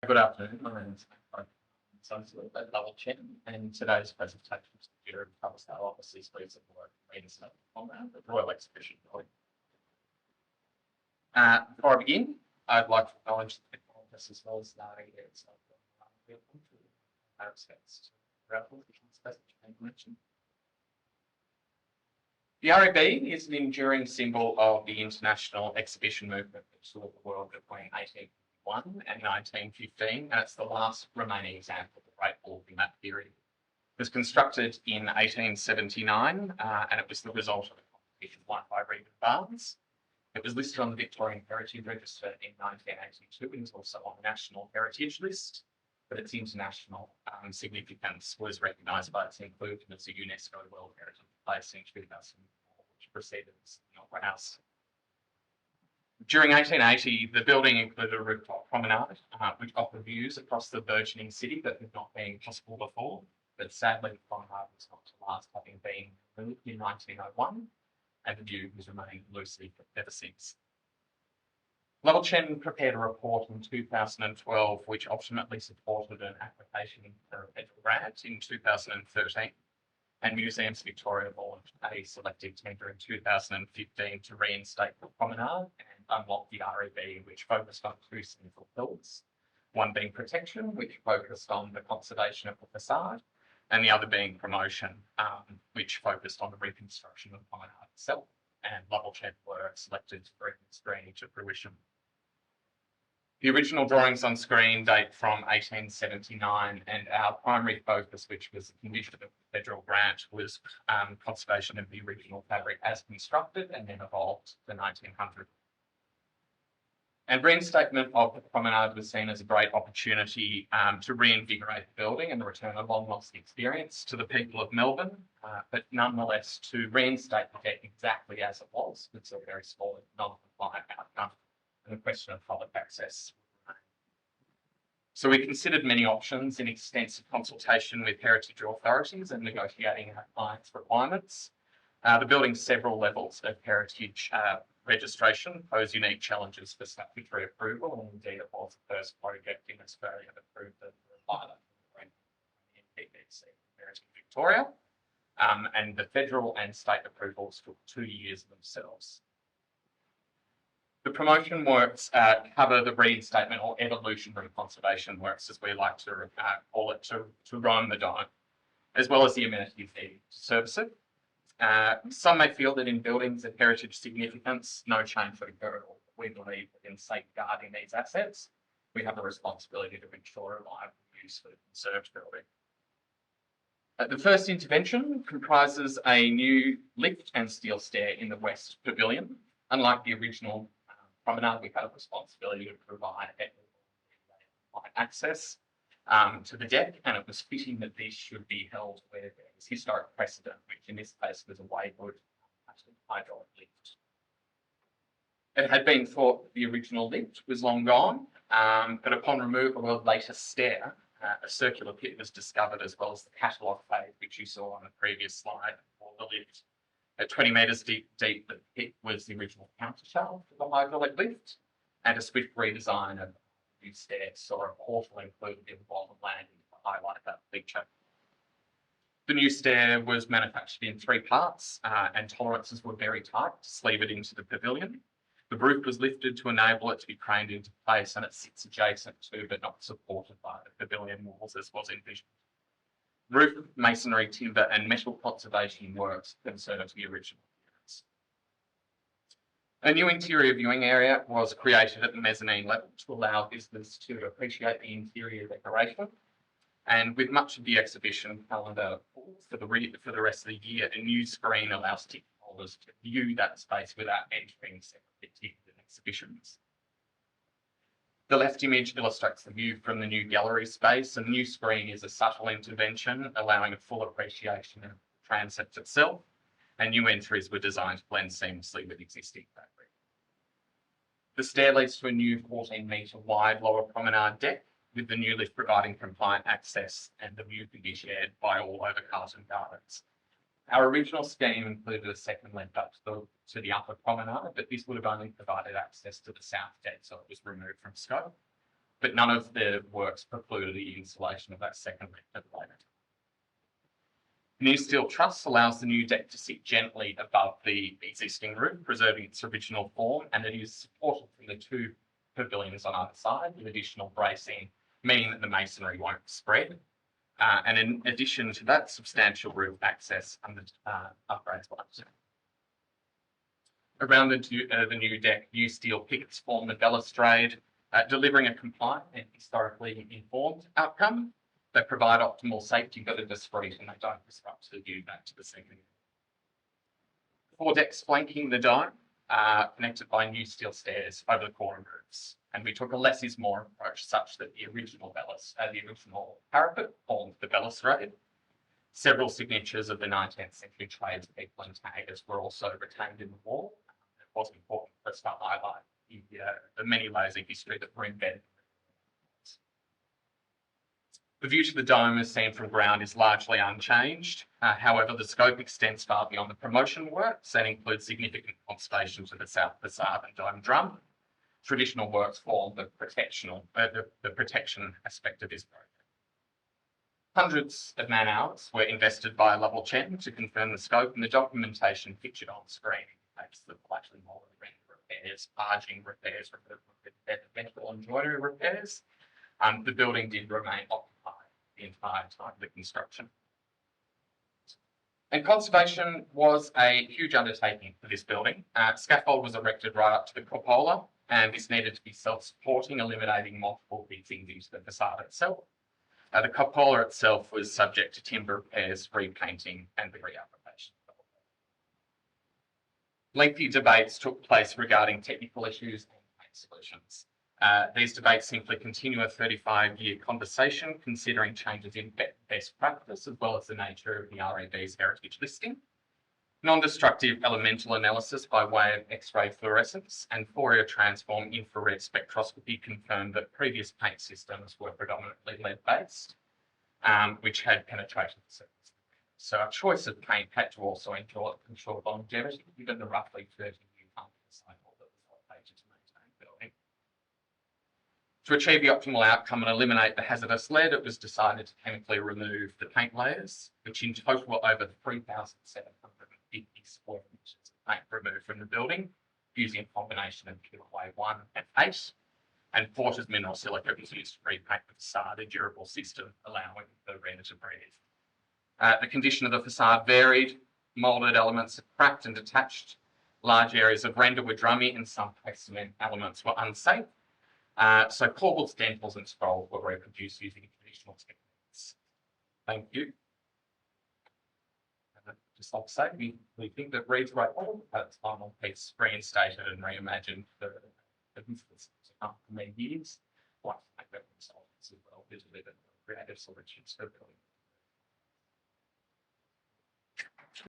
Good afternoon. My name is Associate at Lovell Chen, and today's presentation is the Bureau of Public Health Office's piece of work reinstate on the Royal Exhibition Building. Before I begin, I'd like to acknowledge the technologists as well as the areas of the The REB is an enduring symbol of the international exhibition movement that saw the world between 1851 and 1915, and it's the last remaining example of the Great Wall in that period. It was constructed in 1879, and it was the result of a competition won by Reuben Barnes. It was listed on the Victorian Heritage Register in 1982 and is also on the National Heritage List, but its international significance was recognised by its inclusion as a UNESCO World Heritage Place in 2004, which preceded the Opera House. During 1880, the building included a rooftop promenade, which offered views across the burgeoning city that had not been possible before, but sadly the promenade was not to last, having been removed in 1901, and the view has remained loosely ever since. Lovell Chen prepared a report in 2012, which ultimately supported an application for a federal grant in 2013. And Museums Victoria launched a selective tender in 2015 to reinstate the promenade and unlock the REB, which focused on two central pillars, one being protection, which focused on the conservation of the facade, and the other being promotion, which focused on the reconstruction of the promenade itself. And Lovell Chen were selected to bring this screen to fruition. The original drawings on screen date from 1879, and our primary focus, which was the condition of the federal grant, was conservation of the original fabric as constructed and then evolved to 1900. And reinstatement of the promenade was seen as a great opportunity to reinvigorate the building and return a long-lost experience to the people of Melbourne, but nonetheless to reinstate the deck exactly as it was. It's a very small and non-compliant outcome, and the question of public access. So we considered many options in extensive consultation with heritage authorities and negotiating our clients' requirements. The building's several levels of heritage registration pose unique challenges for statutory approval, and indeed it was the first project in Australia that proved the pilot for the PBC Heritage Victoria, and the federal and state approvals took 2 years themselves. The promotion works cover the reinstatement or evolutionary conservation works, as we like to call it, to roam the dome, as well as the amenities needed to service it. Some may feel that in buildings of heritage significance, no change should occur at all. We believe that in safeguarding these assets, we have a responsibility to ensure reliable use for the conserved building. The first intervention comprises a new lift and steel stair in the West Pavilion. Unlike the original promenade, we had a responsibility to provide access to the deck, and it was fitting that this should be held where there was historic precedent, which in this case was a wayward hydraulic lift. It had been thought that the original lift was long gone, but upon removal of the latest stair, a circular pit was discovered, as well as the catalogue phase, which you saw on the previous slide for the lift. At 20 metres deep, the pit was the original countershaft of the hydraulic lift, and a swift redesign of the new stair saw a portal included in the bottom landing to highlight that feature. The new stair was manufactured in 3 parts, and tolerances were very tight to sleeve it into the pavilion. The roof was lifted to enable it to be craned into place, and it sits adjacent to but not supported by the pavilion walls, as was envisioned. Roof, masonry, timber and metal conservation works conserved the original appearance. A new interior viewing area was created at the mezzanine level to allow visitors to appreciate the interior decoration. And with much of the exhibition calendar for the rest of the year, a new screen allows ticket holders to view that space without entering separately ticketed exhibitions. The left image illustrates the view from the new gallery space, and the new screen is a subtle intervention, allowing a full appreciation of the transept itself, and new entries were designed to blend seamlessly with existing fabric. The stair leads to a new 14-metre wide lower promenade deck, with the new lift providing compliant access, and the view can be shared by all over Carlton Gardens. Our original scheme included a second lift up to the upper promenade, but this would have only provided access to the south deck, so it was removed from scope. but none of the works precluded the installation of that second lift at a later time. New steel truss allows the new deck to sit gently above the existing roof, preserving its original form, and it is supported from the two pavilions on either side with additional bracing, meaning that the masonry won't spread. And in addition to that, substantial roof access and upgrades were done. Around the new deck, new steel pickets form the balustrade, delivering a compliant and historically informed outcome. They provide optimal safety, but are discreet and they don't disrupt the view back to the second. 4 decks flanking the dome are connected by new steel stairs over the corner roofs. And we took a less is more approach, such that the original parapet formed the balustrade. Several signatures of the 19th century tradespeople and taggers were also retained in the wall. It was important for us to highlight the many layers of history that were embedded. The view to the dome as seen from ground is largely unchanged. However, the scope extends far beyond the promotion works and includes significant conservations of the South Facade and Drum. Traditional works form the protection aspect of this project. Hundreds of man-hours were invested by Lovell Chen to confirm the scope, and the documentation pictured on screen indicates the flatly molded repairs, barging repairs, metal and joinery repairs. The building did remain occupied the entire time of the construction. And conservation was a huge undertaking for this building. Scaffold was erected right up to the cupola, and this needed to be self-supporting, eliminating multiple fittings into the facade itself. The cupola itself was subject to timber repairs, repainting, and the reapplication. Lengthy debates took place regarding technical issues and paint solutions. These debates simply continue a 35-year conversation, considering changes in best practice as well as the nature of the RED's heritage listing. Non-destructive elemental analysis by way of X-ray fluorescence and Fourier transform infrared spectroscopy confirmed that previous paint systems were predominantly lead-based, which had penetrated the surface. So our choice of paint had to also ensure longevity, given the roughly 30-year cycle that was allocated to maintain building. To achieve the optimal outcome and eliminate the hazardous lead, it was decided to chemically remove the paint layers, which in total were over 3,750 square meters of paint removed from the building, using a combination of PAVILION 1 and 8. And Porter's mineral silica was used to repaint the facade, a durable system allowing the render to breathe. The condition of the facade varied. Moulded elements had cracked and detached. Large areas of render were drummy, and some paste cement elements were unsafe. So corbels, dentils, and scrolls were reproduced using traditional techniques. Thank you. Just like to say, we think that Reed's right its final piece reinstated and reimagined the business for many years. Like to make that consultants as well, who delivered creative solutions for building.